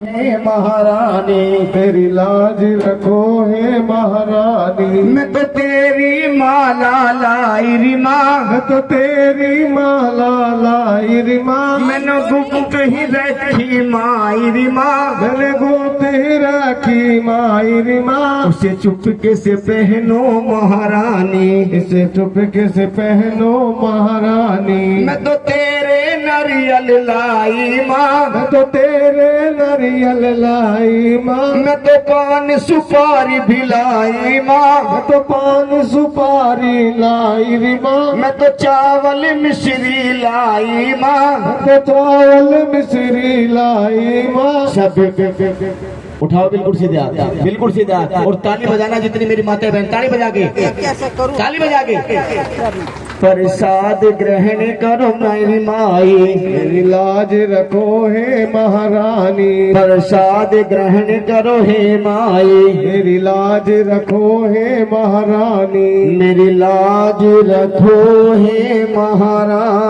हे महारानी तेरी लाज रखो हे महारानी। मैं तो तेरी माला लाई री माँ, मैं तो तेरी माला लाई री माँ। मैंने गुप्त ही रखी माई री माँ, मैंने गुप्त ही रखी माई री माँ। उसे चुपके से पहनो महारानी, इसे चुपके से पहनो महारानी। मैं तो तेरे नारियल लाई माँ, मैं तो तेरे नारियल लाई माँ। मैं तो पान सुपारी भी लाई माँ, मैं तो पान सुपारी लाई री माँ। मैं तो चावल मिश्री लाई माँ, मैं तो चावल मिश्री लाई माँ। सब उठाओ बिल्कुल सीधे हाथ, बिल्कुल सीधे हाथ, और ताली बजाना जितनी मेरी माता बहन, ताली बजा के, ताली बजा के। प्रसाद ग्रहण करो मेरी माई, मेरी लाज रखो हे महारानी। प्रसाद ग्रहण करो हे माई, मेरी लाज रखो हे महारानी। मेरी लाज रखो हे महारानी।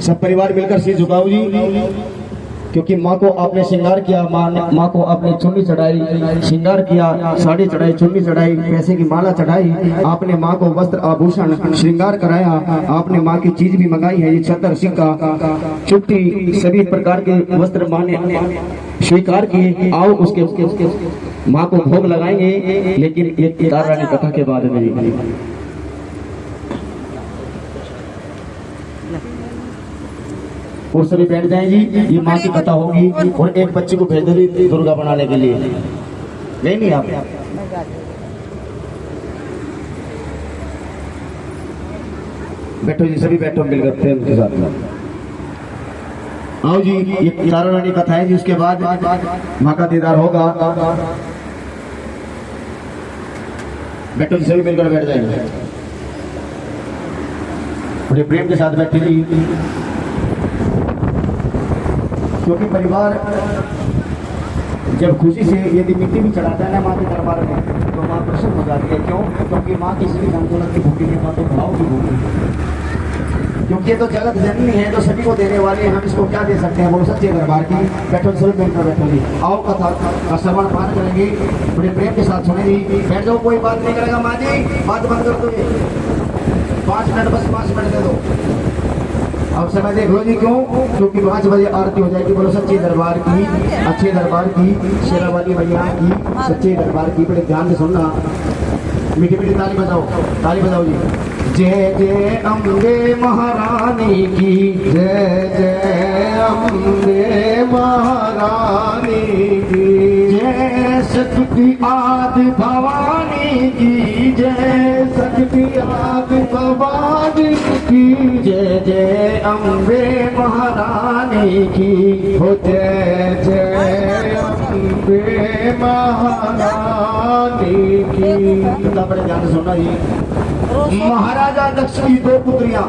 सब परिवार मिलकर शीश झुकाओ जी, क्योंकि माँ को आपने श्रृंगार किया, माँ को आपने चुन्नी चढ़ाई, श्रृंगार किया, साड़ी चढ़ाई, चुन्नी चढ़ाई, पैसे की माला चढ़ाई, आपने माँ को वस्त्र आभूषण श्रृंगार कराया, आपने माँ की चीज भी मंगाई है, ये चद्दर सिक्का चुट्टी सभी प्रकार के वस्त्र माँ ने स्वीकार किए। आओ उसके माँ को भोग लगाएंगे, लेकिन ये रानी कथा के बाद में और सभी बैठ जाएं जी। ये माँ की कथा होगी, और एक बच्चे को भेज दे दुर्गा बनाने के लिए। नहीं आप बैठो जी, सभी बैठो मिलकर प्रेम के साथ। आओ जी, ये तारा रानी कथा है जी, उसके बाद माँ का दीदार होगा। बैठो जी, सभी मिलकर बैठ जाएंगे, बड़े प्रेम के साथ बैठे जी, क्योंकि परिवार जब खुशी से यदि मिट्टी भी चढ़ाता है ना माँ के दरबार में, तो माँ प्रसन्न हो जाती है। क्यों? क्योंकि माँ किसी भी धन दौलत की भूखी नहीं, माँ तो भाव की भूखी है। क्योंकि ये तो जगत जननी है, तो सभी को देने वाली है, हम इसको क्या दे सकते हैं? बोलो सच्चे दरबार की। बैठो सभी मिलकर बैठो जी, आओ कथा का श्रवण पाठ करेंगे, बड़े प्रेम के साथ सुने जी। बैठ जाओ, कोई बात नहीं करेगा। माँ जी बात बंद कर दो, 5 मिनट, बस 5 मिनट दे दो। अब समय देख लो जी, क्यों? क्योंकि 5 बजे आरती हो जाएगी। बोलो सच्चे दरबार की, अच्छे दरबार की, शेरा वाली मैया की, सच्चे दरबार की। बड़े ध्यान से सुनना, मीठी मीठी ताली बजाओ, ताली बजाओ जी। जय जय अम्बे महारानी की, जय जय अम्बे महारानी की, जय शक्ति आदि भवानी की, जय शक्ति आदि भवानी की, जय जय अम्बे महारानी की, हो जय जय अम्बे महारानी की। बड़े ध्यान से सुनना जी। महाराजा दक्ष की 2 पुत्रियां,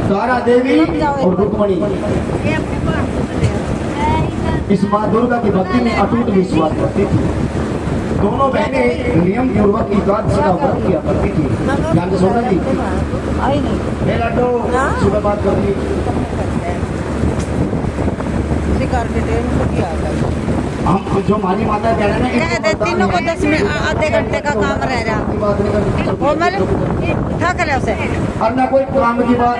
तारा देवी और रुक्मणी, इस माँ दुर्गा की भक्ति में अटूट विश्वास करती थी। दोनों बहनें नियम पूर्वक एकादशी का व्रत किया करती थी। ध्यान से सुनना जी। सुबह बात करती, हम जो हमारी माता कह रहे हैं, तीनों को 10 मिनट आधे घंटे का काम रह रहा, वो मतलब उठा कर उसे और ना कोई काम की बात,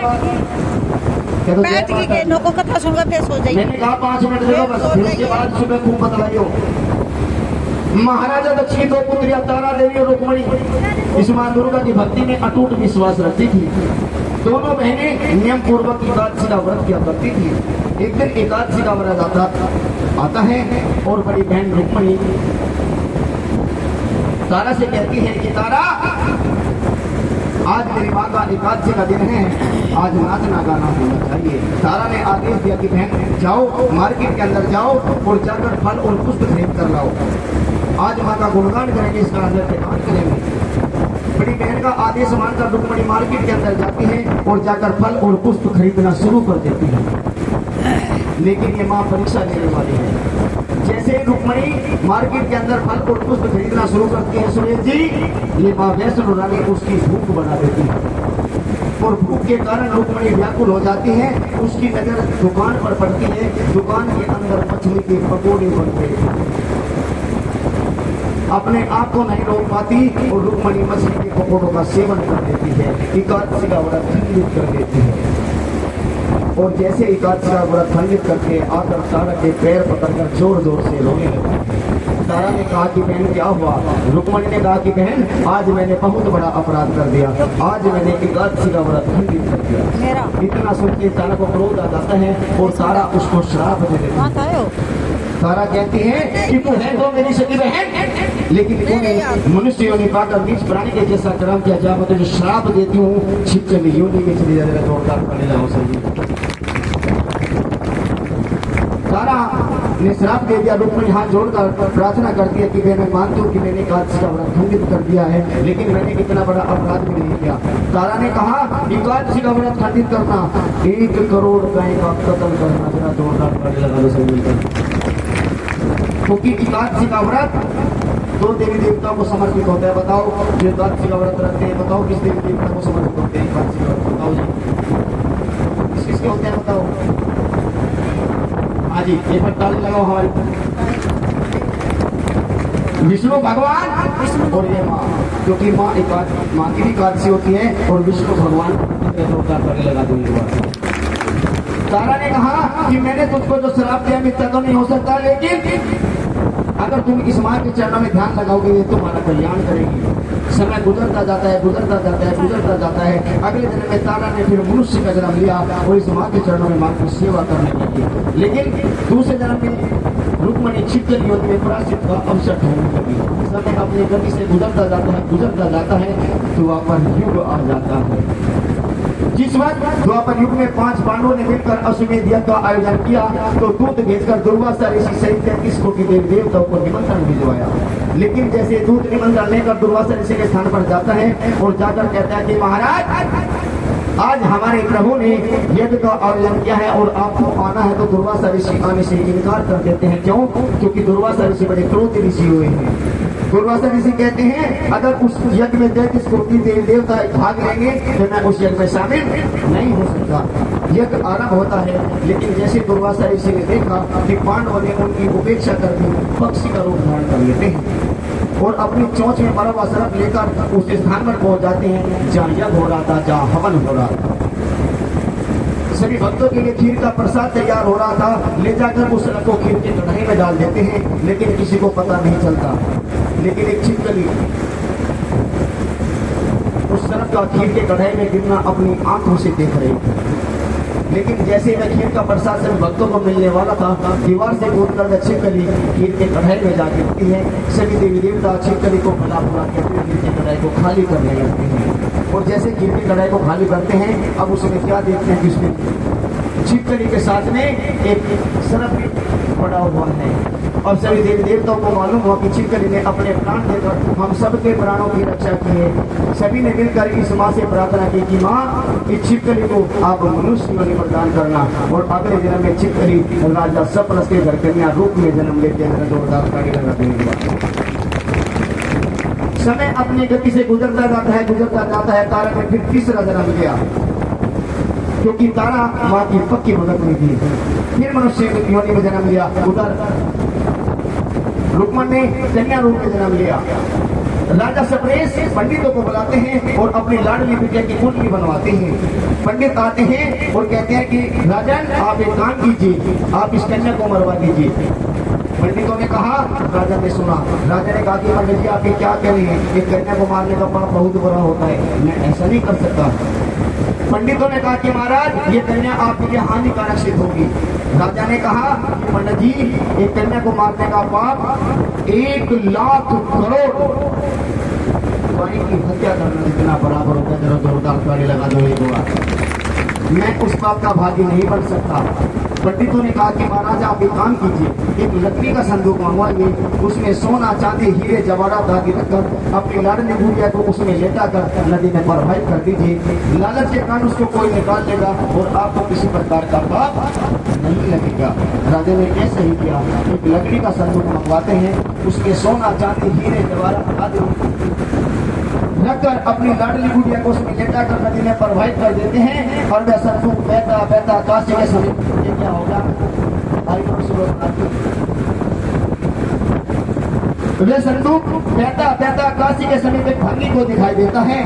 बैठ के नो को कथा सुनकर पेश हो जाएगी। मैंने कहा 5 मिनट दे दो बस, फिर उसके बाद सुबह खूब बतलाइयो। महाराजा दक्ष की 2 पुत्रियां तारा देवी और रुक्मणी इस माँ दुर्गा की भक्ति में अटूट विश्वास रखती थी। दोनों बहनें नियम पूर्वक एकादशी का व्रत किया करती थी। एक दिन एकादशी का व्रत आता है, और बड़ी बहन रुक्मणी तारा से कहती है कि तारा, आज मेरी माँ का एकादशी का दिन है, आज नाचना गाना होना चाहिए। तारा ने आदेश दिया कि बहन जाओ, मार्केट के अंदर जाओ और जाकर फल और पुष्प खरीद कर लाओ, आज माँ का गुणगान करेंगे, इसका नृत्य करेंगे। बड़ी बहन का आदेश मानकर रुक्मणी मार्केट के अंदर जाती है और जाकर फल और पुष्प खरीदना शुरू कर देती है। लेकिन ये माँ परीक्षा लेने वाली है। जैसे जैसे रुक्मणी मार्केट के अंदर फल और पुष्प खरीदना शुरू करती है सुरेश जी, ये माँ वैष्णो रानी उसकी भूख बना देती है और भूख के कारण रुक्मणी व्याकुल हो जाती है। उसकी नजर दुकान पर पड़ती है, दुकान के अंदर मछली के पकौड़े बनते हैं। अपने आप को नहीं रोक पाती और रुक्मणी मछली के पकौड़ों का सेवन कर देती है, एकादशी का व्रत खंडित कर देती है। और जैसे एकादशी का व्रत खंडित करके आकर तारा के पैर पकड़कर जोर जोर से रोने लगा। तारा ने कहा कि बहन क्या हुआ? रुक्मणी ने कहा कि बहन आज मैंने बहुत बड़ा अपराध कर दिया, आज मैंने एकादशी का व्रत खंडित कर दिया। इतना सुनते तारा को क्रोध आ जाता है और तारा उसको श्राप दे देती है। तारा कहती है कि तू है तो मेरी सगी बहन, लेकिन तूने मनुष्य योनि पाकर नीच प्राणी के जैसा कर्म किया, जा मैं तुझे श्राप देती हूँ, छिपकली योनि में चली जाएगा। जोरदार पड़े जाओ सही। तारा ने श्राप दे दिया। रुक्मणी हाथ जोड़कर प्रार्थना करती है कि मैं मानती हूँ कि मैंने एकादशी का व्रत खंडित कर दिया है, लेकिन मैंने इतना बड़ा अपराध भी नहीं किया। तारा ने कहा एकादशी का व्रत खंडित करना 1 करोड़ गाय का कत्ल करना। जरा जोरदार पड़े लगा लो सब मिलकर। क्योंकि एकादशी का व्रत 2 देवी देवताओं को समर्पित होता है। बताओ जो एकादशी का व्रत रखते हैं, बताओ किस देवी देवता को समर्पित होते हैं एकादशी का व्रत? बताओ जी किसके होते हैं बताओ? हाँ जी, एक बार ताली लगाओ हमारी। विष्णु भगवान और ये माँ, क्योंकि माँ की भी एकादशी होती है और विष्णु भगवान करने लगा दूंगी। तारा ने कहा कि मैंने तुझको जो श्राप दिया मिथ्या तो नहीं हो सकता, लेकिन अगर तुम इस माँ के चरणों में ध्यान लगाओगे ये तुम्हारा कल्याण करेगी। समय गुजरता जाता है, गुजरता जाता है, गुजरता जाता है। अगले दिन में तारा ने फिर मनुष्य का जन्म लिया और इस माँ के चरणों में माँ की सेवा करने लगी। लेकिन दूसरे जन्म में रुक्मणी छिपकली योनि में प्रायश्चित का अवसर ढूंढने लगी। समय अपनी गति से गुजरता जाता है, गुजरता जाता है, द्वापर युग आ जाता है। जिस वक्त द्वापर युग में 5 पांडवों ने मिलकर अश्वमेध यज्ञ का आयोजन किया तो दूत भेजकर दुर्वासा ऋषि सहित 33 कोटि देवी देवताओं को निमंत्रण भिजवाया। लेकिन जैसे दूत निमंत्रण लेकर दुर्वासा ऋषि के स्थान पर जाता है और जाकर कहता है कि महाराज आज हमारे प्रभु ने यज्ञ का आयोजन किया है और आपको आना है, तो दुर्वासा ऋषि आने से इनकार कर देते हैं। क्यों? क्योंकि दुर्वासा ऋषि बड़े क्रोधी ऋषि हुए हैं। दुर्वासा ऋषि कहते हैं अगर उस यज्ञ में 33 कोटि देवी देवता भाग लेंगे तो मैं उस यज्ञ में शामिल नहीं हो सकता। यज्ञ आरंभ होता है, लेकिन जैसे दुर्वासा ऋषि ने देखा कि पांडवों ने उनकी उपेक्षा कर दी, पक्षी का रूप धारण कर लेते हैं और अपनी चोंच में बड़ा हुआ सर्प लेकर उस स्थान पर पहुंच जाते हैं जहाँ यज्ञ हो रहा था, जहाँ हवन हो रहा था। सभी भक्तों के लिए खीर का प्रसाद तैयार हो रहा था, ले जाकर उस सर्प को खीर के कढ़ाई में डाल देते हैं, लेकिन किसी को पता नहीं चलता। लेकिन एक छिपकली उस सर्प का खीर के कढ़ाई में गिरना अपनी आंखों से देख रही थी। लेकिन जैसे मैं खीर का प्रसाद सभी भक्तों को मिलने वाला था, दीवार से कूदकर वह छिपकली खीर के कढ़ाई में जा गिरती है। सभी देवी देवता छिपकली को भला बुरा कहते हुए खीर के कढ़ाई को खाली करने लगते हैं। और जैसे खीर की कढ़ाई को खाली करते हैं, अब उसमें क्या देखते हैं कि उसमें छिपकली के साथ में एक सर्प पड़ा हुआ है। और सभी देवी देवताओं को मालूम हुआ कि छिपकली ने अपने प्राण देकर हम सबके प्राणों की रक्षा की है। सभी ने मिलकर इस माँ से प्रार्थना की कि माँ इस छिपकली को आप मनुष्य योनि प्रदान करना। और अगले जन्म में छिपकली राजा सप्तरस के घर कन्या रूप में जन्म लेते हैं। जोरदार ताली लगा देने के बाद समय अपनी गति से गुजरता जाता है, गुजरता जाता है। तारा ने फिर तीसरा जन्म लिया, क्योंकि तारा माँ की पक्की भगत हुई थी। फिर मनुष्य योनि में जन्म लिया। उधर रुक्मण ने कन्या रूप में जन्म लिया। राजा सप्रेस पंडितों को बुलाते हैं और अपनी लाडली बिटिया की कुंडली बनवाते हैं। पंडित आते हैं और कहते हैं कि राजन आप एक काम कीजिए, आप इस कन्या को मरवा दीजिए। पंडितों ने कहा, राजा ने सुना। राजा ने कहा कि पंडित जी आप क्या कह रहे हैं, एक कन्या को मारने का पाप बहुत बुरा होता है, मैं ऐसा नहीं कर सकता। पंडितों ने कहा कि महाराज ये कन्या आपके लिए हानिकारक सिद्ध होगी। राजा ने कहा पंडित जी एक कन्या को मारने का पाप 1 लाख करोड़ गाय की हत्या करना जितना बराबर होता है। जरा जोरदार ताली लगा दो एक बार। मैं उस बाप का भागी नहीं बन सकता। पंडितों ने कहा कि महाराज आप एक काम कीजिए, एक लकड़ी का संदूक मंगवाइए, उसमें सोना चांदी हीरे जवाहरात आदि रखकर अपनी लाडली गुड़िया को उसमें लेटा कर नदी में प्रवाहित कर दीजिए। लालच के कारण उसको कोई निकाल लेगा और आपको किसी प्रकार का पाप नहीं लगेगा। राजा ने कैसे ही किया, एक लकड़ी का संदूक मंगवाते हैं, उसमें सोना चांदी हीरे जवाहरात आदि रखकर अपनी लाडली गुड़िया को उसमें लेटा कर नदी में प्रवाहित कर देते हैं और वह संदूक बहता बहता काशी के समीप क्या होगा वह संदूक बहता बहता काशी के समीप एक भंगी को दिखाई देता है।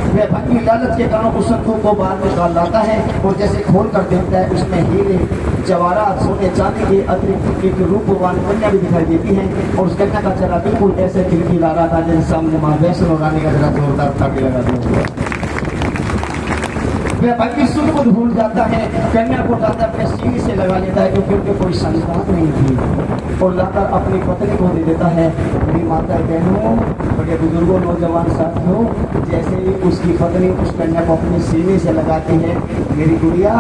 वह भंगी लालच के कारण उस संदूक को बाहर निकाल लाता है और जैसे खोल कर देखता है उसमें हीरे जवाहरात सोने चांदी के अतिरिक्त एक रूपवान कन्या भी दिखाई देती है और उस कन्या का चेहरा बिल्कुल ऐसे खिलखिला रहा था जैसे सामने मां वैष्णो रानी का जरा जोरदार ताके लगा दिया। वह भंगी सुन को भूल जाता है, कन्या को लाकर अपने सीने से लगा लेता है क्योंकि उनके कोई संतान नहीं थी और लाकर अपनी पत्नी को दे देता है। मेरी माता बहनों, बड़े बुजुर्गों, नौजवान साथियों, जैसे ही उसकी पत्नी उस कन्या को अपने सीने से लगाती है, मेरी गुड़िया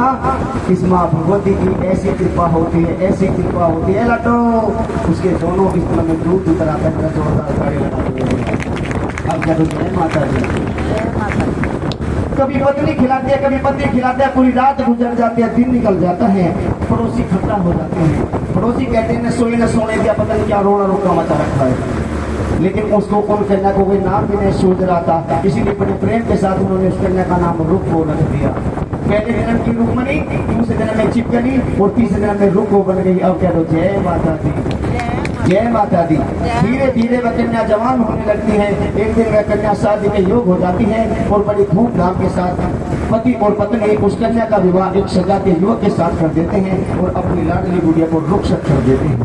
इस माँ भगवती की ऐसी कृपा होती है, ऐसी कृपा होती है लटो उसके दोनों स्तनों में दूध उतर आता है। जोरदार ताड़ी लगाते हैं। अब क्या जय माता जी। जय माता दी। कभी पत्नी खिलाती है, कभी पति खिलाते हैं, पूरी रात गुजर जाती है, दिन निकल जाता है, पड़ोसी खट्टा हो जाते हैं। पड़ोसी कहते हैं न सोई न सोने दिया, पता नहीं क्या रोना रोका मचा रखा है। लेकिन उसको कौन कन्या को कोई नाम भी नहीं सूझ रहा था, इसीलिए बड़े प्रेम के साथ उन्होंने उस कन्या का नाम रुक को रख दिया। पहले जन्म की रुक्मणी, दूसरे जन्म में चिपकली और तीसरे जन्म में रुक बन गई। अब क्या तो जय माता दी, जय माता दी। धीरे धीरे वह कन्या जवान होने लगती है। एक दिन वह कन्या शादी के योग हो जाती है और बड़ी धूमधाम के साथ पति और पत्नी उस कन्या का विवाह एक सजाते युवक के साथ कर देते हैं और अपनी लाडली गुड़िया को रुखसत कर देते हैं।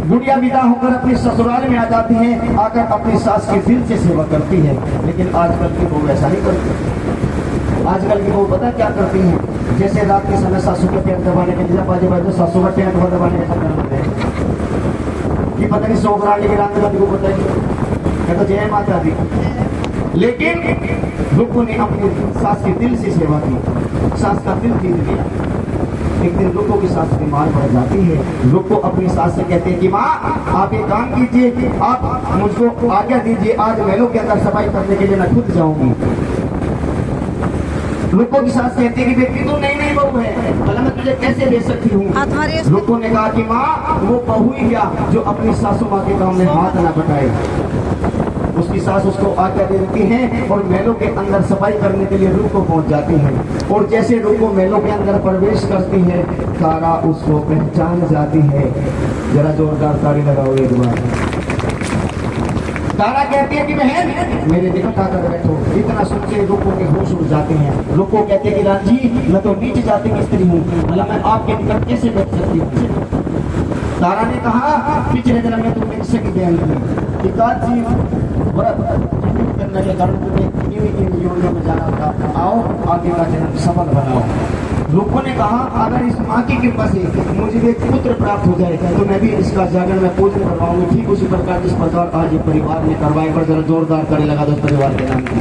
गुड़िया विदा होकर अपने ससुराल में आ जाती है, आकर अपनी सास की दिल से सेवा करती है। लेकिन आजकल की बहू ऐसा नहीं करती। आजकल की बहू पता क्या करती हैं, जैसे रात के समय सासू का पेट दबाने के लिए बाजे बाजे सासू का पेट दबाने का चक्कर होते हैं कि पता नहीं सोगराने की रात को पता है तो जय माता दी। लेकिन रुक्को ने अपनी सास की दिल से सेवा की, सास का दिल जीत लिया। एक दिन रुक्को की सास बीमार पड़ जाती है। रुक्को अपनी सास से कहते हैं कि माँ आप एक काम कीजिए, आप मुझको आज्ञा दीजिए, आज महलों के अंदर सफाई करने के लिए मैं खुद जाऊंगी। रुक्को की सास कहती है कि बेटी तू नई नई बहू है, भला मैं तुझे कैसे ले सकती हूँ। रुक्को ने कहा कि माँ वो बहू ही क्या जो अपनी सासू माँ के काम में हाथ न बटाए। उसकी सास उसको आज्ञा दे देती है और महलों के अंदर सफाई करने के लिए रुक्को पहुंच जाती है। और जैसे रुक्को महलों के अंदर प्रवेश करती है, तारा उसको पहचान जाती है। जरा जोरदार ताली लगाओ एक बार। तारा कहती है कि बहन मेरे निकट आकर बैठो। इतना सुन के रुक्को के होश उड़ जाते हैं। रुक्को कहते हैं कि राजी मैं तो नीचे जाती की स्त्री हूँ, भला मैं आपके निकट कैसे बैठ सकती हूँ। तारा ने कहा पिछले जन्म में तुम मेरी सगी बहन थी, एकादशी व्रत करने के कारण तुम्हें इन योनियों में जाना था, आओ आगे का जन्म सफल बनाओ। रुक्को ने कहा अगर इस माँ की कृपा से मुझे एक पुत्र प्राप्त हो जाए तो मैं भी इसका जागरण में पूजन करवाऊंगी, ठीक उसी प्रकार जिस प्रकार आज ये परिवार ने करवाए। पर जरा जोरदार ताली लगा दो परिवार के नाम की।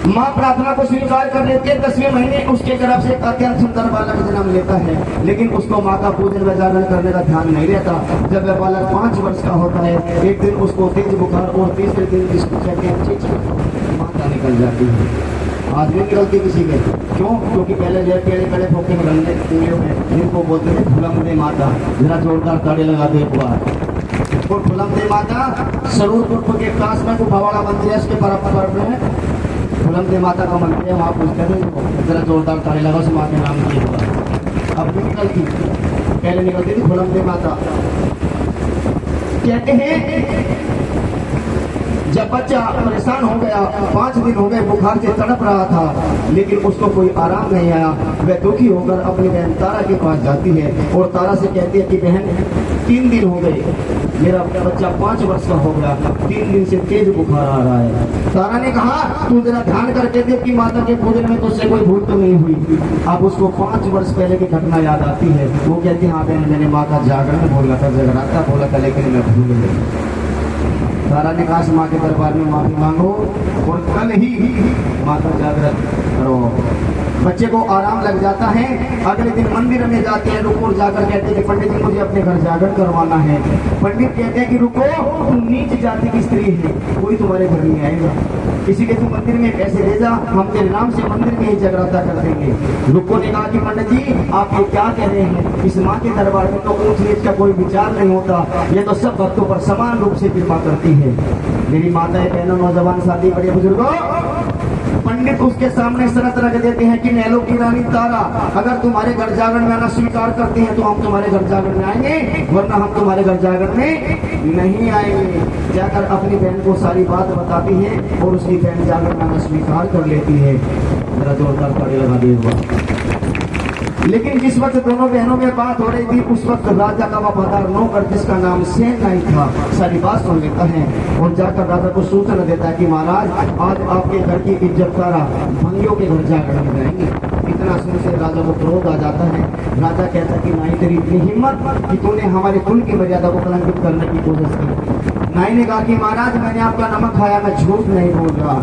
माँ प्रार्थना को स्वीकार कर लेती है। 10वें महीने उसके तरफ से अत्यंत सुंदर बालक जन्म लेता है, लेकिन उसको माँ का पूजन व जागरण करने का ध्यान नहीं रहता। जब वह बालक 5 वर्ष का होता है, एक दिन उसको तेज बुखार और तीसरे दिन जिसको कहते हैं माता निकल जाती है। आज भी निकलती किसी के, क्यों? क्योंकि पहले जो पेड़े पेड़े फोके निकलने जिनको बोलते थे फुलमदे माता। जरा जोरदार ताड़ी लगा दे एक बार। और फुलमदे माता सरूर के पास में गुफावाड़ा मंदिर है, उसके बराबर में फुलमदे माता का मंदिर है, वहाँ पूछते थे। जरा जोरदार ताड़ी लगा उस माँ के नाम की। अब भी निकलती, पहले निकलती थी फुलमदे माता। कहते हैं जब बच्चा परेशान हो गया, 5 दिन हो गए बुखार से तड़प रहा था, लेकिन उसको कोई आराम नहीं आया। वह दुखी होकर अपनी बहन तारा के पास जाती है और तारा से कहती है कि बहन 3 दिन हो गए, मेरा बच्चा 5 वर्ष का हो गया, 3 दिन से तेज बुखार आ रहा है। तारा ने कहा तू जरा ध्यान करके देख कि माता के पूजन में तुझसे कोई भूल तो नहीं हुई। अब उसको 5 वर्ष पहले की घटना याद आती है। वो कहती है हाँ बहन मैंने माँ का जागरण बोला था, जगराता बोला था, लेकिन मैं भूल गई। तारा ने कहा माँ के दरबार में माफी मांगो और कल ही माँ का जागरण करो। बच्चे को आराम लग जाता है, अगले दिन मंदिर में जाते हैं, रुको जाकर कहते हैं कि पंडित जी मुझे अपने घर जागरण करवाना है। पंडित कहते हैं कि रुको, तुम नीच जाति की स्त्री है, कोई तुम्हारे घर नहीं आएगा, किसी के तुम मंदिर में पैसे ले जा, हम तेरे नाम से मंदिर में ही जगराता कर देंगे। रुको ने कहा कि पंडित जी आप ये क्या कह रहे हैं, इस माँ के दरबार में तो ऊंच नीच का कोई विचार नहीं होता, ये तो सब भक्तों पर समान रूप से कृपा करती है। मेरी माताएं बहनों नौजवान साथी बड़े बुजुर्गों, पंडित उसके सामने शर्त रख देते हैं कि नैलो की रानी तारा, अगर तुम्हारे घर जागरण में आना स्वीकार करते हैं तो हम तुम्हारे घर जागरण में आएंगे, वरना हम तुम्हारे घर जागरण में नहीं आएंगे। जाकर अपनी बहन को सारी बात बताती है और उसकी बहन जागरण में आना स्वीकार कर लेती है। मेरा जोरदार ताड़ी लगा दिया। लेकिन जिस वक्त दोनों बहनों में बात हो रही थी, उस वक्त राजा का वफादार नौकर जिसका नाम सेन नाई था सारी बात सुन लेता है और जाकर राजा को सूचना देता है कि महाराज आज आपके घर की इज्जत तारा भंगियों के घर जाकर में जाएंगे। इतना सुनते राजा को क्रोध आ जाता है। राजा कहता है कि नाई तेरी इतनी हिम्मत कि तूने हमारे कुल की मर्यादा को कलंकित करने की कोशिश की। नाई ने कहा कि महाराज मैंने आपका नमक खाया, मैं झूठ नहीं बोल रहा।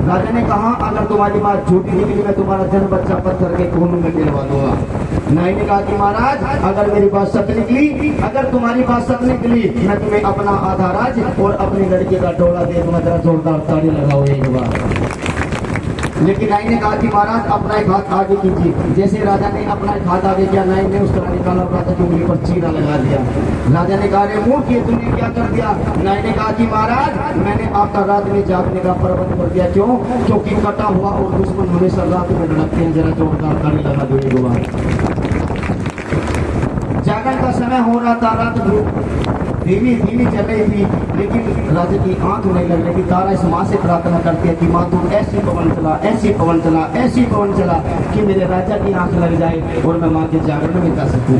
राजा ने कहा अगर तुम्हारी बात झूठी निकली मैं तुम्हारा जन्म बच्चा पत्थर के खून में गिरवा दूंगा। नाई ने कहा कि महाराज अगर मेरी बात सच निकली, अगर तुम्हारी बात सच निकली, मैं तुम्हें अपना आधा राज और अपने लड़के का डोला दे दूंगा। जरा जोरदार ताड़ी लगाओ एक बार। लेकिन नाई ने कहा कि महाराज अपना एक हाथ आगे कीजिए। जैसे राजा ने अपना एक हाथ आगे किया, नाई ने उस तरह निकाला, राजा की उंगली पर चीरा लगा दिया। राजा ने कहा रे मूर्ख, तुमने क्या कर दिया? नाई ने कहा कि महाराज मैंने आपका रात में जागने का प्रबंध कर दिया। क्यों? क्योंकि कटा हुआ और दुश्मन हमेशा रात में लड़ते हैं। जरा जोरदार ताड़ी लगा दो एक बार। जागरण का समय हो रहा था, रात धीमी धीमी चल रही थी, लेकिन राजा की आंख नहीं लग रही थी। तारा इस माँ से प्रार्थना करती है कि माँ तू ऐसी पवन चला, ऐसी पवन चला, ऐसी पवन चला कि मेरे राजा की आंख लग जाए और मैं माँ के जागरण में जा सकूं।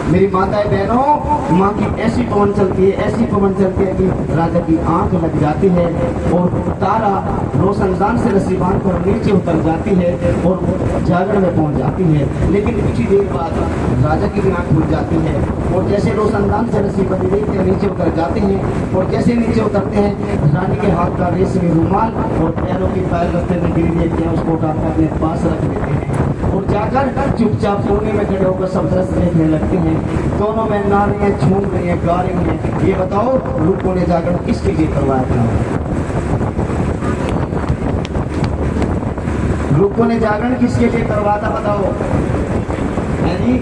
मेरी माताएं बहनों, माँ की ऐसी पवन चलती है, ऐसी पवन चलती है कि राजा की आंख लग जाती है और तारा रोशनदान से रस्सी बांध कर नीचे उतर जाती है और जागरण में पहुंच जाती है। लेकिन कुछ ही देर बाद राजा की भी आंख खुल जाती है और जैसे रोशनदान से रस्सी बंधी रहती है नीचे उतर जाते हैं और जैसे नीचे उतरते हैं रानी के हाथ का रेशमी रुमाल और पैरों की पैर रस्ते में गिरी देते हैं, उसको उठाकर अपने पास रख देते हैं और जाकर चुपचाप कोने में खड़े होकर सब दृश्य देखने लगते हैं। दोनों में नारी है, झूम रही है, गा रही है। ये बताओ रूपों ने जागरण किसके लिए करवाया था? रूपों ने जागरण किसके लिए करवाया था बताओ? है जी?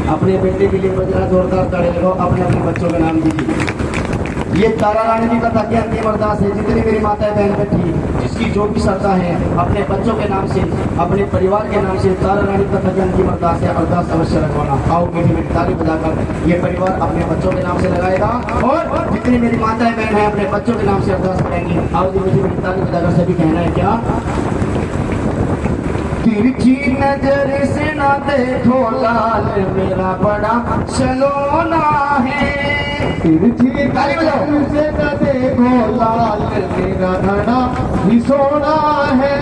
अपने बेटे के लिए बजरा जोरदार ताड़ी लगाओ, अपने अपने बच्चों का नाम दीजिए। ये तारा रानी की कथा की अंतिम अरदास है। जितनी मेरी माताएं बहन बैठी, जिसकी जो भी श्रद्धा है, अपने बच्चों के नाम से, अपने परिवार के नाम से तारा रानी कथा की अंतिम अरदास है। अरदास अवश्य रखवाना। आओ मीठी मीठी ताली बजाकर ये परिवार अपने बच्चों के नाम से लगाएगा और जितनी मेरी माताएं बहन है अपने बच्चों के नाम से अरदास करेंगी। आओ जी मीठी मीठी ताली बजाकर सभी कहना है क्या? तिरछी नजर से ना देखो लाल मेरा बड़ा सलोना है। तिरछी नजर से ना देखो लाल मेरा बड़ा ही सोना है।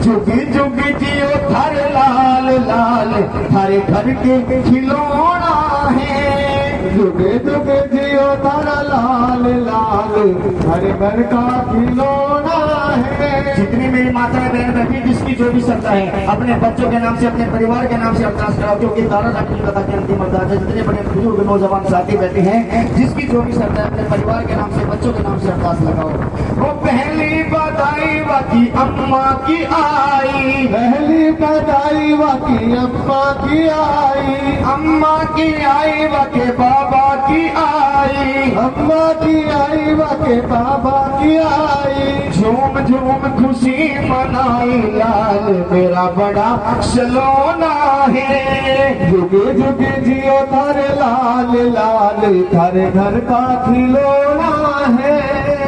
जुगी जुगी जियो थारे लाल लाल थारे घर के खिलौना है। जुगे जुगे जियो थारा लाल लाल थारे घर का खिलौना है। जितनी मेरी माताएं बहन बैठी, जिसकी जो भी श्रद्धा है अपने बच्चों के नाम से, अपने परिवार के नाम से अरदास कराओ, क्योंकि तारा रानी की कथा की अंतिम अरदास है। जितने बड़े बुजुर्ग नौजवान साथी बैठे हैं, जिसकी जो भी श्रद्धा है अपने परिवार के नाम से, बच्चों के नाम से अरदास लगाओ। वो पहली बधाई वाकी अम्मा की आई, पहली बधाई वाकी अम्मा की आई, अम्मा की आई वाके बाबा की आई, अम्मा की आई वाके बाबा की आई। झूम झूम खुशी मनाई लाल मेरा बड़ा सलोना है। जुगे जुगे जियो थारे लाल लाल थारे घर का खिलौना है।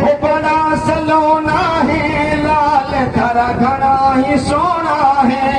वो बड़ा सलोना है लाल थारा घड़ा ही सोना है।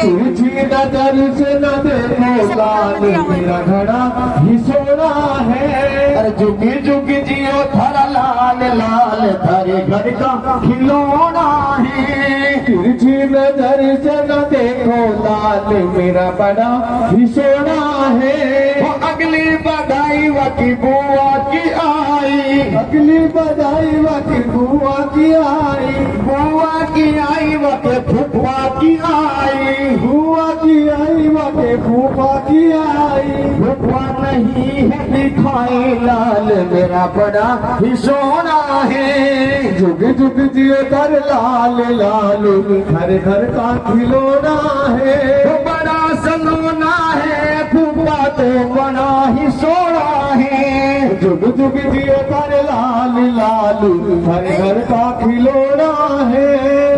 तुझी नजर से न देखो लाल मेरा घड़ा ही सोना है। अरे जुगे जुगे जियो थारा लाल लाल थारे घर का खिलौना है। तिरछी नजर से न देखो लाल मेरा बड़ा ही सोना है। वो अगली बधाई वाकी बुआ की आई, अगली आई वके बुआ की आई, बुआ की आई वके फूफा की आई, बुआ की आई वके फूफा की आई। फूफा नहीं है दिखाई लाल मेरा बड़ा ही सोना है। जुग जुग जिए कर लाल लाल घर घर का खिलौना है। वो बड़ा सलोना है फूफा तो बड़ा ही सोना है। जुग जुग जिए कर लाल लाल घर घर का खिलौना है।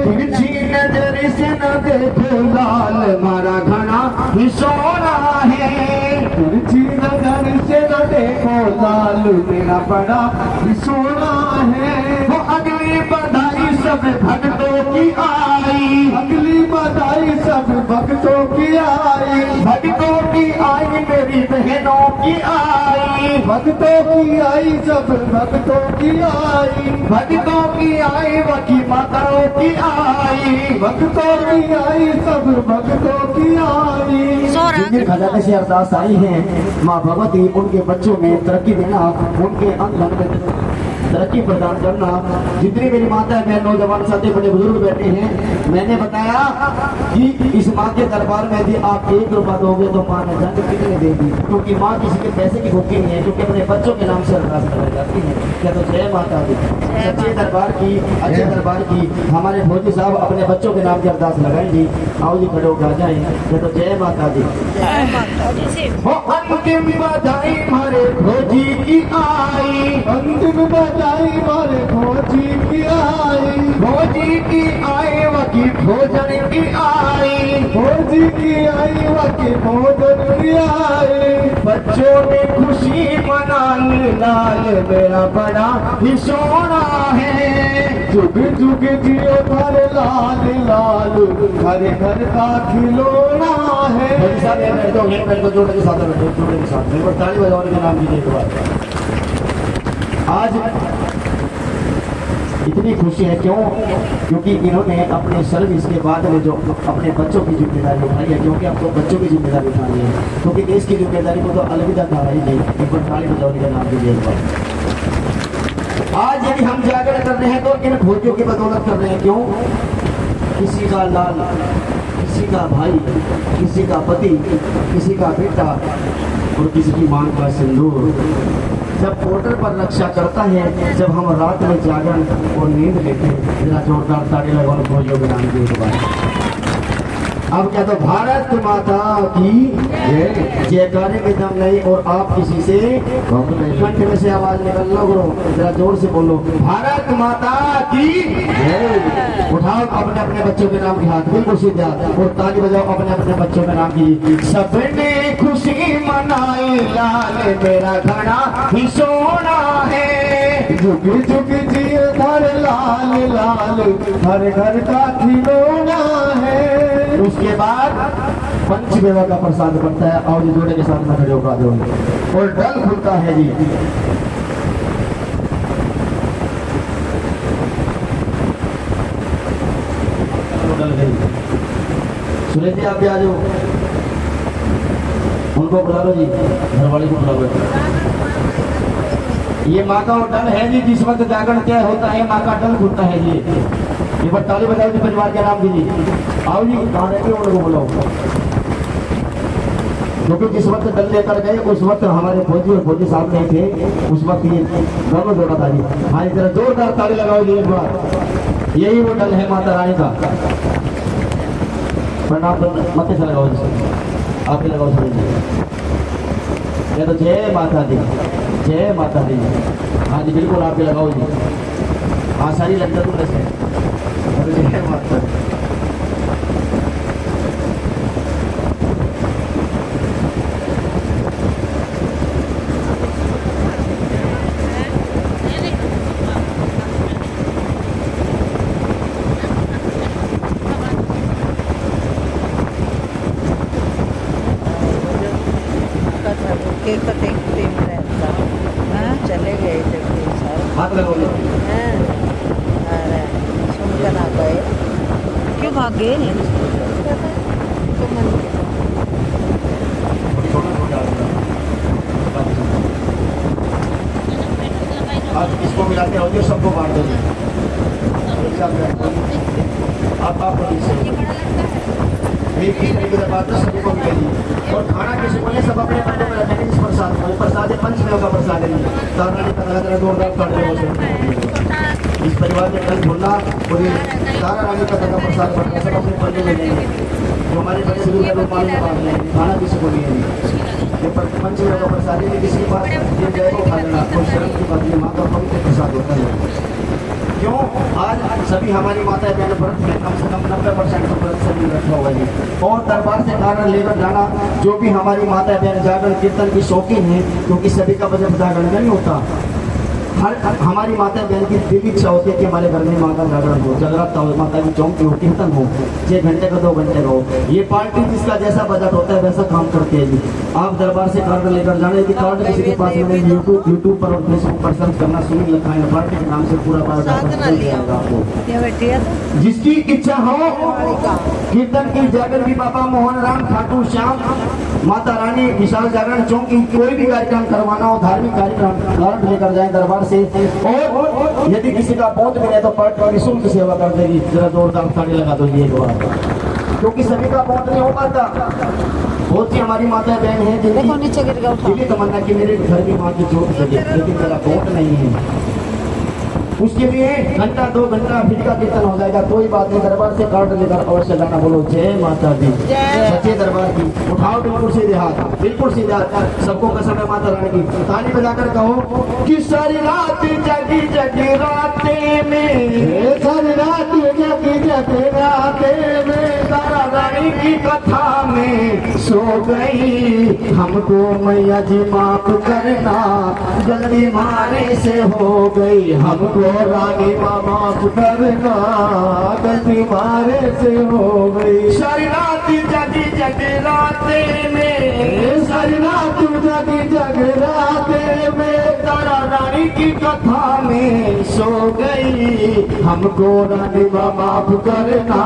तिरछी नजर से न देखो लाल मारा घना ही सोना है। तिरछी नजर से न देखो लाल मेरा बड़ा ही सोना है। वो अगली बधाई सब भक्तों की आई, अगली बधाई सब भक्तों की आई, भक्तों की आई मेरी बहनों की आई, भक्तों की आई सब भक्तों की आई, भक्तों की आई वकी माताओं की आई, भक्तों की आई सब भक्तों की आई। जिनके खजाने से अरदास आई है माँ भगवती उनके बच्चों में तरक्की देना, उनके अंग में तरक्की प्रदान करना। जितनी मेरी माता है, मेरे नौजवान साथी बड़े बुजुर्ग बैठे हैं, मैंने बताया कि इस माँ के दरबार में यदि आप 1 रुपया दोगे तो माँ ने जान कितने देगी, क्योंकि माँ किसी के पैसे की भूखी नहीं है, क्योंकि अपने बच्चों के नाम से अरदास लगाई जाती है। क्या तो जय माता दी। सच्चे दरबार की, अच्छे दरबार की हमारे भोजी साहब अपने बच्चों के नाम की अरदास लगाएंगी। आओ जी खड़े होकर आ जाए। क्या तो जय माता दी। वो अंतिम बधाई हमारे भोजी की आई, अंतिम बधाई मारे भोजी की आई, भोजी की आई वकी भोजन की आई, भोजी की आई वकी भोजन की आई। बच्चों ने खुशी मनाई लाल मेरा बड़ा ही सोना है। जुग जुग जियो घर लाल लाल घर घर का खिलौना है। भोजी साहब ये बैठ जाओ, ये बैठ जाओ, जोड़े के साथ बैठो, जोड़े के साथ मेरे को ताली बजाने का नाम कीजिए एक बार। आज इतनी खुशी है क्यों? क्योंकि इन्होंने अपने सर्विस के बाद में जो अपने बच्चों की जिम्मेदारी उठाई है, क्योंकि आपको बच्चों की जिम्मेदारी उठानी है, क्योंकि देश की जिम्मेदारी को तो अलविदा कहा ही नहीं। एक बार ताली बजाने का नाम दीजिए एक बार। आज यदि हम जागरण कर रहे हैं तो इन भोजियों की बदौलत कर रहे हैं। क्यों? किसी का लाल, किसी का भाई, किसी का पति, किसी का बेटा और किसी की मांग का सिंदूर जब बॉर्डर पर रक्षा करता है, जब हम रात में जागरण और नींद लेते हैं, जरा जोरदार ताली लगाओ भोजियों के नाम की एक बार। अब क्या तो भारत माता की जयकारे में दम नहीं, और आप किसी से कंठ में से आवाज निकल लो करो, जरा जोर से बोलो भारत माता की जय। उठाओ अपने अपने बच्चों के नाम की हाथ बिल्कुल सीधे हाथ और ताली बजाओ अपने अपने बच्चों के नाम की। सबने खुशी मनाई लाल मेरा घड़ा ही सोना है। जुग जुग जिए घर लाल लाल घर घर का खिलौना है। उसके बाद पंचमेवा का प्रसाद बनता है। और जी जोड़े के साथ में खड़े होकर दो और डल खुलता है जी। डल गई। सुरेश जी आप भी आ जाओ, उनको बुला लो जी, घरवाली को बुला लो। ये माँ का डल है जी, जिस वक्त जागरण क्या होता है माँ का डल खुलता है जी। ये बार ताली बजाओ जी, परिवार के नाम दीजिए। आओ जी, कहाँ रहते हो उनको बुलाओ, क्योंकि जिस वक्त डल लेकर गए उस वक्त हमारे फौजी और फौजी साहब नहीं थे, उस वक्त ये दोनों जोड़ा था जी। हाँ जी, जरा जोरदार ताली लगाओ जी एक बार। यही वो डल है माता रानी का। प्रणाम मत से लगाओ जी, आप ही लगाओ सुरेश जी। ये तो जय माता दी, जय माता दी। हाँ जी बिल्कुल आप ही लगाओ जी। हाँ सारी लगता तुम से जय माता दी। केक कटेंगे चले गए थे हाथ लगाओ जी। अरे सुनकर आ गए, क्यों भाग गए? आप इसको मिलाते रहोगे, सबको बांट दोगे। आप एक इस तरीके से बात तो सभी को मिलेगी। और खाना किसी को नहीं, सब अपने बंदों में रखेंगे। इस प्रसाद को, प्रसाद है पंचमेव का प्रसाद है। तारा ने कहा जरा जोरदार काट रहे इस परिवार में कल भूलना और ये तारा रानी का तथा प्रसाद बढ़ना सब अपने पल्ले में लेंगे। जो हमारे बड़े बुजुर्ग है लोग पानी बांट लेंगे, खाना किसी को नहीं है। ये पंचमेव का प्रसाद है, किसी के पास ये जय को खा लेना कोई शर्म की बात नहीं। माँ का पवित्र प्रसाद होता है। क्यों आज सभी हमारी माता बहन व्रत में कम से कम 90% तो व्रत से भी रखा हुआ है। और दरबार से कारण लेकर जाना, जो भी हमारी माता बहन जागरण कीर्तन की शौकीन है, क्योंकि सभी का बजट जागरण नहीं होता। हर हमारी माता बहन की दिली इच्छा होती है कि हमारे घर में माँ का जागरण हो, जगराता हो, माता की चौकी हो, कीर्तन हो, 6 घंटे का 2 घंटे का हो। ये पार्टी जिसका जैसा बजट होता है वैसा काम करते हैं जी। आप दरबार से कार्ड लेकर जाना, यदि कार्ड किसी के पास मैंने यूट्यूब पर और फेसबुक पर सर्च करना, सुनील लिखा है, पार्टी के नाम से पूरा आपको। जिसकी इच्छा हो कीर्तन की जागरण की बाबा मोहन राम खाटू श्याम माता रानी विशाल जागरण चौकी कोई भी कार्यक्रम करवाना हो, धार्मिक कार्यक्रम कार्ड लेकर जाए दरबार से। और यदि किसी का पहुंच मिले तो पार्टी निःशुल्क सेवा कर देगी। जरा जोरदार ताली लगा दो एक बार, क्योंकि सभी का पहुंच नहीं हो पाता। बहुत सी हमारी माता बहन है जिनकी तमन्ना की मेरे घर की माँ की जोत लगे, लेकिन मेरा पहुंच नहीं है। उसके लिए घंटा 2 घंटा फिर का कीर्तन हो जाएगा, कोई बात नहीं। दरबार से कार्ड लेकर अवश्य जाना। बोलो जय माता दी, सच्चे दरबार की। उठाओ बिल्कुल सीधे हाथ, बिल्कुल सीधे हाथ। सबको कसम है माता रानी की। ताली बजाकर कहो कि सारी रात जगी जगी राते में, सारी रात जगी जगी राते में, तारा रानी की कथा में सो गई। हमको मैया जी माफ करना, जल्दी मारे से हो गई। हमको रानी माँ माफ करना, गलती मारे से हो गई। सारी रात जगी जगी राते में, सारी रात जगी जगी राते में, तारा रानी की कथा में सो गई। हमको रानी माँ माफ करना,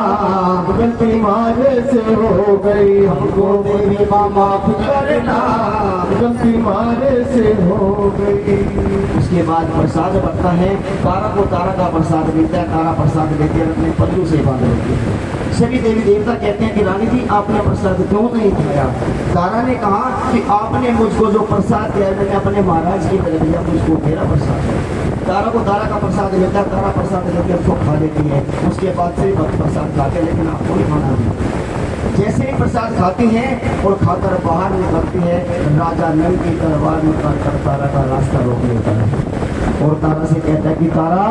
गलती मारे से हो गई। हमको देवी माँ माफ करना, गलती मारे से हो गई। उसके बाद प्रसाद बढ़ता है। तारा को तारा का प्रसाद मिलता है, तारा प्रसाद लेती है, अपने पल्लू से बांध लेती है। सभी देवी देवता कहते हैं कि रानी जी आपने प्रसाद क्यों नहीं खाया? तारा ने कहा कि आपने मुझको जो प्रसाद दिया मैंने अपने महाराज की तरह दिया, मुझको मेरा प्रसाद है। तारा को तारा का प्रसाद मिलता है, तारा प्रसाद लेकर उसको खा लेती है। उसके बाद से प्रसाद खाते, लेकिन आपको नहीं खाना है। जैसे ही प्रसाद खाती हैं और खाकर बाहर निकलती है, राजा नल की तलवार निकालकर तारा का रास्ता रोक लेता है और तारा से कहता है कि तारा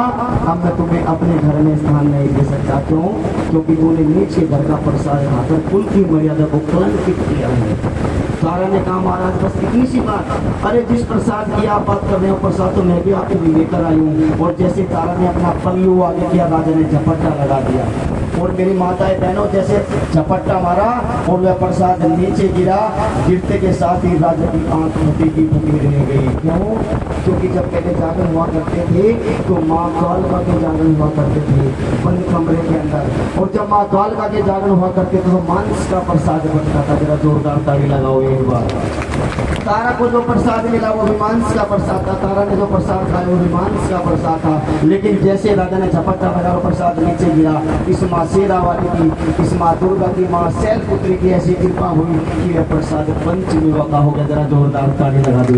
अब मैं तुम्हें अपने घर में स्थान नहीं दे सकता। क्यों? क्योंकि तूने नीचे घर का प्रसाद खाकर कुल की मर्यादा को कलंकित किया है। तारा ने कहा महाराज बस इतनी सी बात। अरे जिस प्रसाद की आप बात कर रहे हो प्रसाद तो मैं भी आपके लिए लेकर आई हूँ। और जैसे तारा ने अपना पल्लू आगे किया, राजा ने झपट्टा लगा दिया और मेरी माताएं बहनों जैसे झपट्टा मारा और वह प्रसाद नीचे गिरा। गिरते के साथ ही राजा की आंख फटी की फटी रह गई। क्यों? क्योंकि जब पहले जागरण हुआ करते थे तो माँ कालका के जागरण हुआ करते थे बंद कमरे के अंदर। और जब माँ कालका के जागरण हुआ करते थे तो मांस का प्रसाद बनता था। जरा जोरदार ताली लगाओ एक बार। तारा को जो प्रसाद मिला वो भी मांस का प्रसाद था। तारा ने जो प्रसाद खाया वो भी मांस का प्रसाद था। लेकिन जैसे राजा ने झपट्टा मारा और प्रसाद नीचे गिरा, इस माँ शेरा वाली की, इस माँ दुर्गा की, माँ शैलपुत्री की ऐसी कृपा हुई कि यह प्रसाद पंचमेवा का हो गया। जरा जोरदार ताली लगा दो।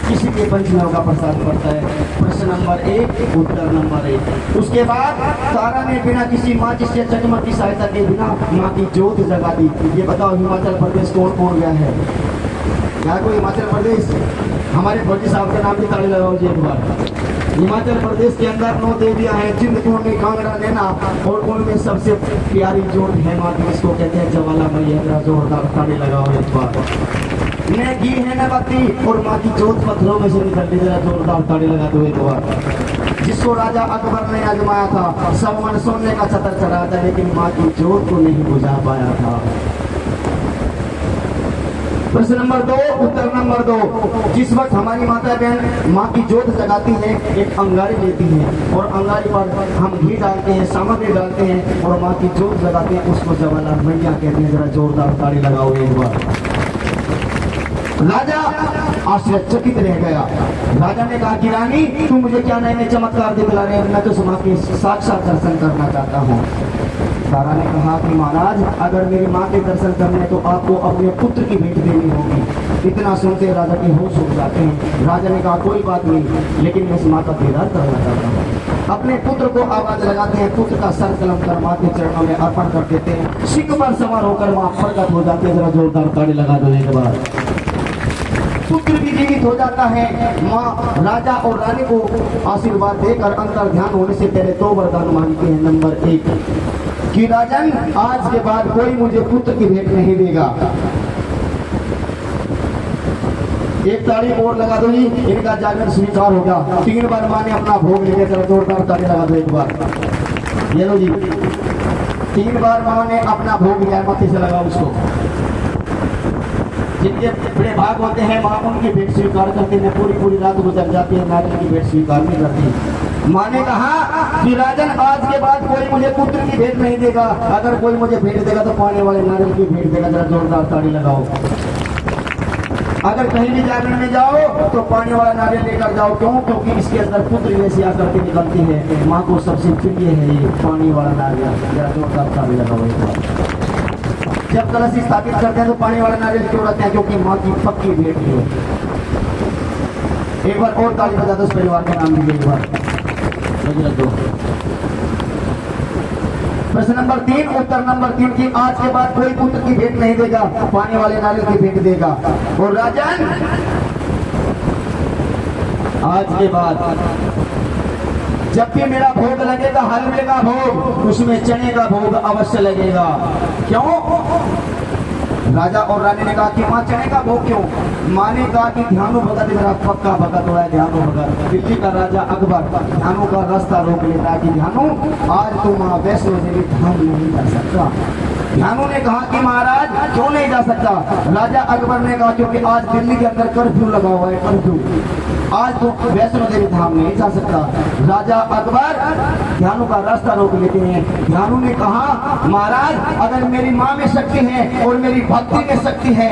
किसी के पंचमेवा का प्रसाद पड़ता है। प्रश्न नंबर 1, उत्तर नंबर 1। उसके बाद तारा ने बिना किसी माचिस या चकमक की सहायता के बिना माँ की ज्योत जगा दी। ये बताओ हिमाचल प्रदेश कौन कौन गया है? क्या कोई हिमाचल प्रदेश? हमारे फौजी साहब के नाम की ताली लगाओ जी एक बार। हिमाचल प्रदेश के अंदर 9 देवियां हैं, चिंतपूर्णी, कांगड़ा, नैना और उनमें सबसे प्यारी जोत है माँ की, इसको कहते हैं ज्वाला मैया। जोरदार ताली लगाओ एक बार। न घी है न बत्ती और माँ की जोत पत्थरों में से निकलती। जरा जोरदार ताली लगा दो एक बार। जिसको राजा अकबर ने आजमाया था, सब मन सोने का छतर चढ़ाया था, लेकिन माँ की जोत को नहीं बुझा पाया था। प्रश्न नंबर 2, उत्तर नंबर 2। जिस वक्त हमारी माता बहन माँ की जोत जगाती है, एक अंगारी लेती है और अंगारी पर हम घी डालते हैं, सामग्री डालते हैं और माँ की जोत जगाते हैं, उसको ज्वाला मैया कहते हैं। जरा जोरदार ताली लगाओ एक बार। राजा आश्चर्यचकित रह गया। राजा ने कहा कि रानी तुम मुझे क्या नए नए चमत्कार दिखला रहे हैं, मैं तो माँ के साक्षात दर्शन करना चाहता हूँ। तारा ने कहा कि महाराज अगर मेरी माँ के दर्शन करने हैं तो आपको अपने पुत्र की भेंट देनी होगी। इतना सुनते राजा के होश उड़ जाते हैं। राजा ने कहा कोई बात नहीं, लेकिन मैं इस माँ का दीदार करना चाहता हूँ। अपने पुत्र को आवाज लगाते हैं, पुत्र का सर कलम कर माँ के चरणों में अर्पण कर देते हैं। सिंह पर सवार होकर माँ प्रकट हो जाती है। जरा जोरदार ताड़ी लगा दो एक बार। पुत्र भी जीवित हो जाता है। माँ राजा और रानी को आशीर्वाद देकर अंतर ध्यान होने से पहले 2 वरदान मांगते हैं। नंबर 1 कि राजन आज के बाद कोई मुझे पुत्र की भेंट नहीं देगा। एक ताड़ी और लगा दो जी, इनका जागरण स्वीकार हो गया। 3 बार माँ ने अपना भोग ले लिया। चलो जोरदार ताड़ी लगा दो एक बार। ये लो जी, 3 बार माँ ने अपना भोग लिया। मत्थे से लगा उसको। जिनके बड़े भाग होते हैं माँ उनकी भेंट स्वीकार करते हैं। पूरी रात गुजर जाती है, नारियल की भेंट स्वीकार नहीं करती। माँ ने कहा कि राजन आज के बाद कोई मुझे पुत्र की भेंट नहीं देगा। अगर कोई मुझे भेंट देगा तो पानी वाले नारियल की भेंट देगा। जरा जोरदार ताड़ी लगाओ। अगर कहीं भी जागरण में जाओ तो पानी वाला नारियल लेकर जाओ। क्यों? क्योंकि इसके अंदर पुत्र जैसी आकर के निकलती है। माँ को सबसे प्रिय है ये पानी वाला नारियल। जरा जोरदार ताड़ी लगाओ एक बार। जब कलश स्थापित करते हैं तो पानी वाला नारियल क्यों रखते हैं? क्योंकि माँ की पक्की भेंट है। एक बार और ताली बजा दो उस परिवार का नाम लीजिए एक बार। प्रश्न नंबर 3 उत्तर नंबर 3 की आज के बाद कोई पुत्र की भेंट नहीं देगा, पानी वाले नारियल की भेंट देगा। और राजन आज के बाद जब भी मेरा भोग लगेगा, हलवे का भोग, उसमें चने का भोग अवश्य लगेगा। क्यों? राजा और रानी ने कहा कि माँ चने का भोग क्यों? माँ ने कहा कि ध्यानु भगत मेरा पक्का भगत हुआ है। ध्यानु भगत दिल्ली का राजा अकबर ध्यानु का रास्ता रोक लेता है कि ध्यानु आज तो माँ वैष्णो देवी धाम नहीं जा सकता। ध्यानु ने कहा कि महाराज क्यों नहीं जा सकता? राजा अकबर ने कहा क्योंकि आज दिल्ली के अंदर कर्फ्यू लगा हुआ है। कर्फ्यू आज तो वैष्णो देवी धाम नहीं जा सकता। राजा अकबर ध्यानु का रास्ता रोक लेते हैं। ध्यानु ने कहा महाराज अगर मेरी माँ में शक्ति है और मेरी भक्ति में शक्ति है,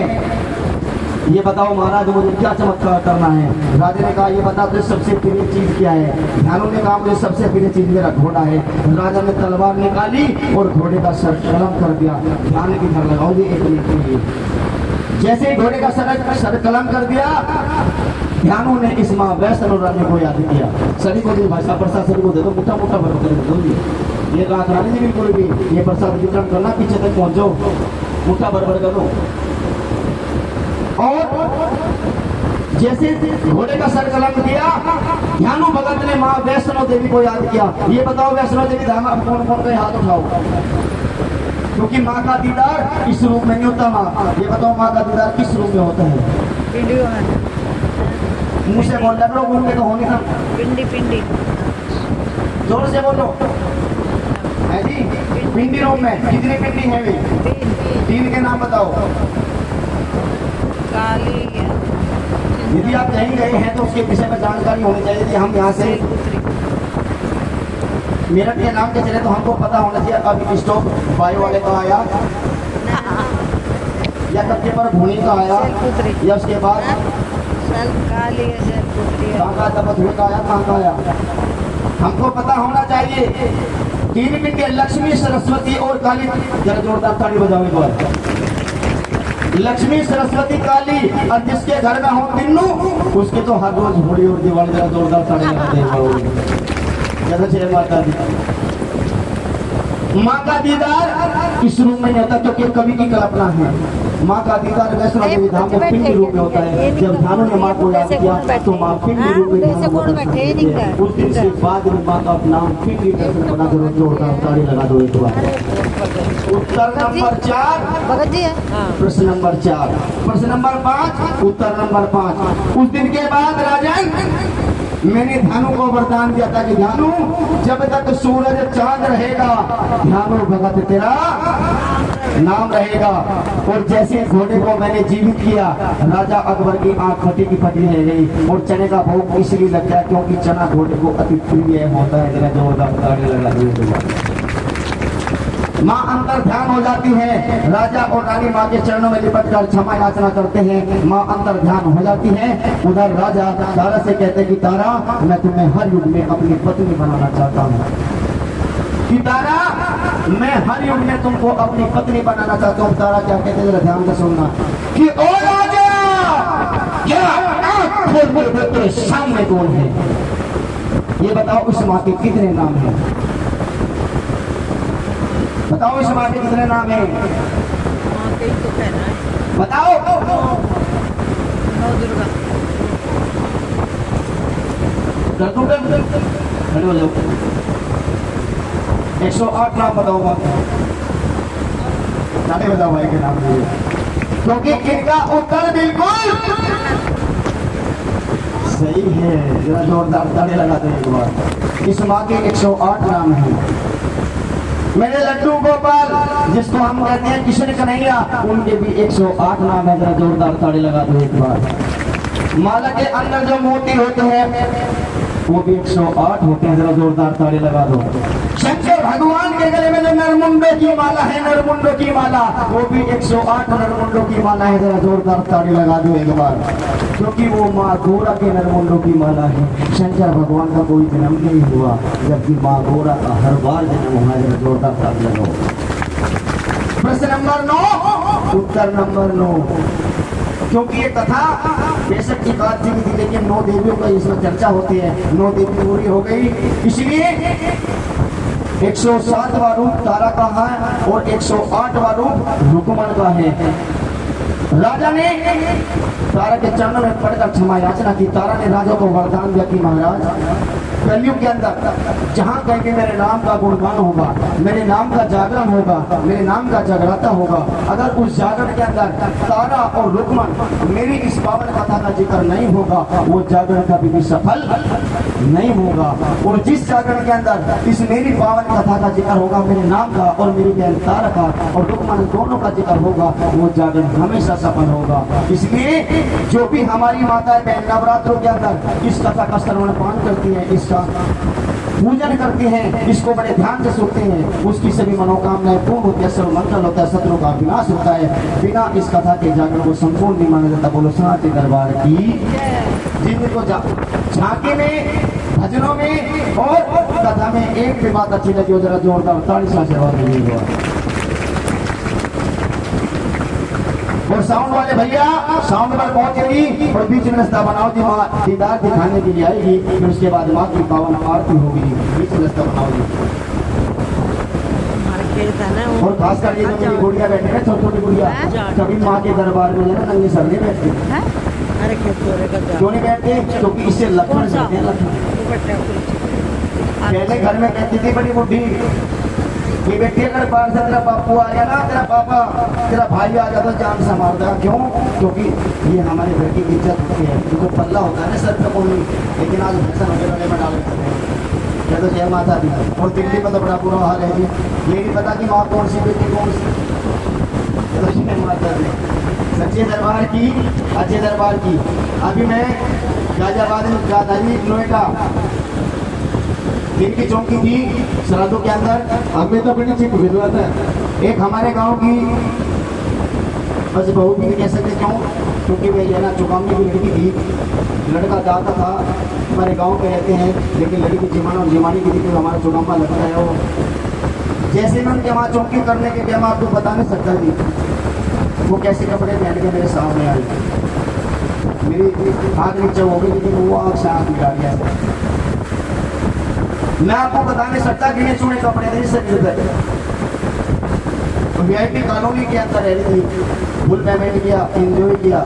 ये बताओ महाराज मुझे क्या चमत्कार करना है? राजा ने कहा ये बता तुझे सबसे प्रिय चीज क्या है? ध्यानु ने कहा मुझे सबसे प्रिय चीज मेरा घोड़ा है। राजा ने तलवार निकाली और घोड़े का सर कलम कर दिया। ध्यान की घर लगाओगे 1 मिनट के लिए। जैसे ही घोड़े का सर कलम कर दिया, ध्यानु ने इस माँ वैष्णो रानी को याद किया। सभी को जो भाषा प्रसाद सभी को दे दो, मोटा मोटा भर कर दो। ये रात रानी जी बिल्कुल भी ये प्रसाद वितरण करना, पीछे तक पहुंचो, मोटा भर भर करो। और जैसे घोड़े का सर कलम किया, ध्यानु भगत ने माँ वैष्णो देवी को याद किया। ये बताओ वैष्णो देवी धाम आप कौन कौन का हाथ उठाओ, क्योंकि माँ का दीदार इस रूप में नहीं होता। माँ ये बताओ माँ का दीदार किस रूप में होता है? पिंडियों में। मुंह से बोल रहे हो, मुंह में तो होने का। पिंडी जोर से बोलो है जी। पिंडी रूप में कितनी पिंडी है? वे 3 के नाम बताओ। काली। यदि आप कहीं गए हैं तो उसके विषय में जानकारी होनी चाहिए कि हम यहाँ से मेरठ के नाम के चले तो हमको पता होना चाहिए। अब स्टॉप वायु वाले का आया या कब्जे पर भूमि का आया या उसके बाद कहाँ का आया, कहाँ का आया, हमको पता होना चाहिए। 3 पिंडी लक्ष्मी सरस्वती और काली। जरा जोरदार ताली बजाओ एक बार। लक्ष्मी सरस्वती काली और जिसके घर में हो तिन्नू उसके तो हर रोज होली और दिवाली। जरा जोरदार ताली लगाते जैसा चले माता दी। माँ का दीदार इस रूप में नहीं होता क्योंकि कवि की कल्पना है। माँ का दीदार वैष्णो देवी धाम में पिंड रूप में होता है। जब ध्यानु ने माँ को याद किया तो माँ पिंड रूप में उस दिन से बाद में माँ का नाम पिंड दर्शन बना करो। जोरदार ताली लगा दो एक बार। उत्तर नंबर 4 प्रश्न नंबर 4 प्रश्न नंबर 5 उत्तर नंबर 5। उस दिन के बाद राजन मैंने ध्यानु को वरदान दिया था कि ध्यानु जब तक सूरज चांद रहेगा ध्यानु भगत तेरा नाम रहेगा। और जैसे घोड़े को मैंने जीवित किया, राजा अकबर की आंख फटी की फटी रह गई। और चने का भोग इसलिए लग गया क्योंकि चना घोड़े को अति प्रिय होता है। जरा जोरदार ताली लगा दो। माँ अंतर ध्यान हो जाती है। राजा और रानी माँ के चरणों में लिपट कर क्षमा याचना करते हैं। माँ अंतर ध्यान हो जाती है। उधर राजा तारा से कहते हैं कि तारा, मैं तुम्हें हर युग में अपनी पत्नी बनाना चाहता हूँ। कि तारा, मैं हर युग में तुमको अपनी पत्नी बनाना चाहता हूँ। तारा क्या कहते हैं, जरा ध्यान से सुनना। कि ओ राजा, क्या आँख खोल कर तेरे सामने कौन है? ये बताओ, उस माँ के कितने नाम हैं? बताओ, इस माँ के कितने नाम हैं? बताओ। नौ दुर्गा। कर दूं कर? खड़े हो जाओ। 108 नाम बताओ। जाने बताओ भाई के नाम लिए, क्योंकि इनका उत्तर बिल्कुल सही है। जरा जोरदार ताली लगा दो एक बार। इस माँ के 108 नाम हैं। मेरे लड्डू गोपाल, जिसको हम कहते हैं कृष्ण कन्हैया, उनके भी 108 नाम है। जरा जोरदार ताली लगा दो एक बार। माला के अंदर जो मोती होते हैं वो भी 108 होते हैं। जरा जोरदार ताली लगा दो। शंकर भगवान के गले में जो नरमुंडों की माला है, नरमुंडों की माला, वो भी 108 नरमुंडों की माला है। जरा जोरदार ताली लगा दो एक बार, क्योंकि वो माँ गोरा के नरमुंडों की माला है। शंकर भगवान का कोई जन्म नहीं हुआ, जबकि माँ गोरा का हर बार जन्म हुआ है। जरा जोरदार ताली लगाओ। प्रश्न नंबर 9, उत्तर नंबर 9। क्योंकि ये कथा बेशक एकाध जी की थी, लेकिन 9 देवियों का इसमें चर्चा होती है। 9 देवी पूरी हो गई, इसलिए 107वां रूप तारा का है और 108वां रूप रुकमन का है। राजा ने तारा के चरणों में पड़कर क्षमा याचना की। तारा ने राजा को वरदान दिया कि महाराज, कलयुग के अंदर जहाँ कहीं भी मेरे नाम का गुणगान होगा, मेरे नाम का जागरण होगा, मेरे नाम का जगराता होगा, अगर उस जागरण के अंदर तारा और रुकमन मेरी इस पावन कथा का जिक्र नहीं होगा, वो जागरण कभी भी सफल नहीं होगा। और जिस जागरण के अंदर इस मेरी पावन कथा का जिक्र होगा, मेरे नाम का और मेरी बहन तारा का और रुकमन दोनों का जिक्र होगा, वो जागरण हमेशा सफल होगा। इसलिए जो भी हमारी माताएं बहन नवरात्रों के अंदर इस कथा का श्रवण पान करती है, इसका पूजन करते हैं, इसको बड़े ध्यान से सुनते हैं, उसकी सभी मनोकामनाएं पूर्ण होती है, सर्व मंगल होता है, शत्रुओं का विनाश होता है। बिना इस कथा के जागरण को संपूर्ण नहीं माना जाता। बोलो साचे दरबार की। जिनको झांकी में, भजनों में और कथा में एक भी बात अच्छी लगी हो, जरा जोरदार ताली से आशीर्वाद दीजिएगा। और साउंड वाले भैया साउंड पर पहुंचेगी और बीच में रास्ता बनाओ जी। माँ दीदार दिखाने के लिए आएगी, फिर उसके बाद माँ की पावन आरती होगी। बीच में रास्ता बनाओ जी। और खास कर ये जो मेरी गुड़िया बैठे हैं, छोटी छोटी गुड़िया, कभी माँ के दरबार में जाना नंगे सर नहीं बैठते। क्यों नहीं बैठते? क्योंकि इससे लक्षण मिलते हैं। पहले घर में कहती थी बड़ी बुढ़ी, ये बेटी अगर बाहर से तेरा बापू आ गया ना, तेरा पापा, तेरा भाई आ गया तो जान से मार देगा। क्यों? क्योंकि ये हमारे घर की इज्जत होती है। जो पल्ला होता है ना सर पे कोई, लेकिन आज भैंसा वगैरह में डाल देते हैं। क्या तो जय माता दी। और दिल्ली में तो बड़ा बुरा हाल है जी, ये नहीं पता कि माँ कौन सी बेटी कौन सी। तो जय माता दी। सच्चे दरबार की, अच्छे दरबार की। अभी मैं गाजियाबाद में गादारी नोएडा दिन की चौकी थी सरहदों के अंदर। हमें तो अपनी चिप भिजवाता है। एक हमारे गांव की बस बहू भी नहीं कह सकते। क्यों? क्योंकि वे ये ना चुकामी की लड़की थी, लड़का दाता था, हमारे गांव के रहते हैं, लेकिन लड़की जिमान और जिमानी की थी, तो हमारा चुकामा लगता है। वो जैसे मैं उनके वहाँ चौकी करने के लिए मैं आपको बता नहीं सकता थी वो कैसे कपड़े पहन के मेरे सामने आई। मेरी आँख नीचे हो गई, लेकिन वो आँख से आँख मिला गया। मैं आपको बता नहीं सकता कि ये चूड़े कपड़े थे जिससे गिर गए। VIP कॉलोनी के अंदर रह रही थी, फुल पेमेंट किया, एंजॉय किया,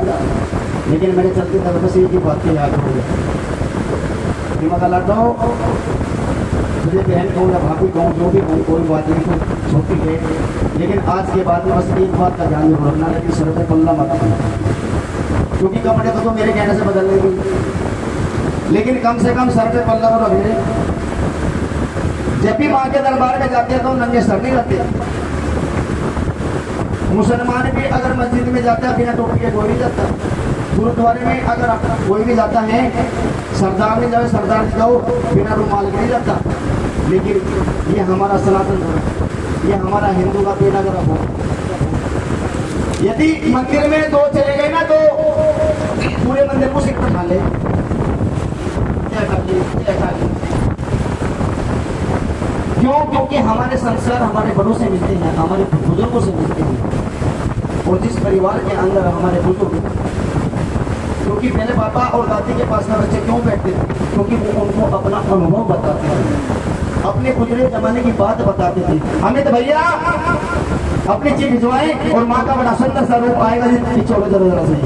लेकिन मेरे चलते तब बस एक ही बात की याद हो गई। मगा लड़ो मुझे बहन कहूँ या भाभी कहूँ, जो भी कहूँ, कोई बात नहीं, तो छोटी है। लेकिन आज के बाद में बस एक बात का ध्यान जरूर रखना है कि सर पे पल्ला मत, क्योंकि कपड़े तो मेरे कहने से बदल लेगी, लेकिन कम से कम सर पे पल्ला तो रखे। जब भी माँ के दरबार में जाते हैं तो नंगे सर नहीं रहते। मुसलमान भी अगर मस्जिद में जाता है बिना टोपी के कोई नहीं जाता। गुरुद्वारे में अगर कोई भी जाता है, सरदार ने जाओ, सरदार जाओ, बिना रुमाल के नहीं जाता। लेकिन ये हमारा सनातन धर्म, ये हमारा हिंदू का पेड़ा का रखो। यदि मंदिर में दो चले गए ना तो पूरे मंदिर को सिर्फ खा ले। क्या खा ले? क्यों? क्योंकि हमारे संस्कार हमारे बड़ों से मिलते हैं, हमारे बुजुर्गों से मिलते हैं। और जिस परिवार के अंदर हमारे बुजुर्ग, क्योंकि पहले पापा और दादी के पास में बच्चे क्यों बैठते थे? क्योंकि वो उनको अपना अनुभव बताते थे, अपने गुजरे जमाने की बात बताते थे। अमित भैया अपनी चीज भिजवाएं और माँ का बड़ा सुंदर सा रूप आएगा। चलो जरा से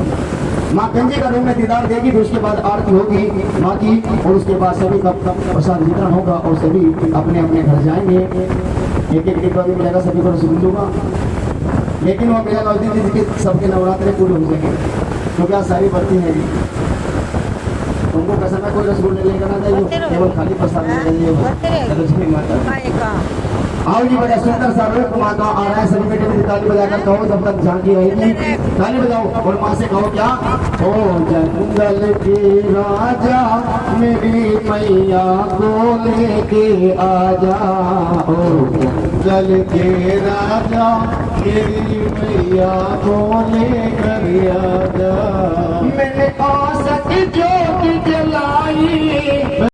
माँ गंजे का रूप में दीदार देगी, फिर उसके बाद आरती होगी माँ की, और उसके बाद सभी का प्रसाद वितरण होगा और सभी अपने अपने घर जाएंगे। एक एक डिब्बा भी मिलेगा, सभी को रसगुल्ला दूंगा। लेकिन वो मिलेगा उस दिन जिसके सबके नवरात्रे पूरे हो सके, क्योंकि आज सारी बढ़ती है। तुमको कसम है कोई रसगुल्ले लेकर ना जाइए, केवल खाली प्रसाद ले जाइए। माता आओ जी, बड़ा सुंदर सा रूप माँ का आ रहा है। सभी बेटे मेरी ताली बजाकर कहो जब तक झांकी रहेगी। ताली बजाओ और माँ से कहो क्या? ओ जंगल के राजा मेरी मैया को लेके आजा, ओ जंगल के राजा मेरी मैया को लेकर आजा। मैंने आशा की ज्योति जलाई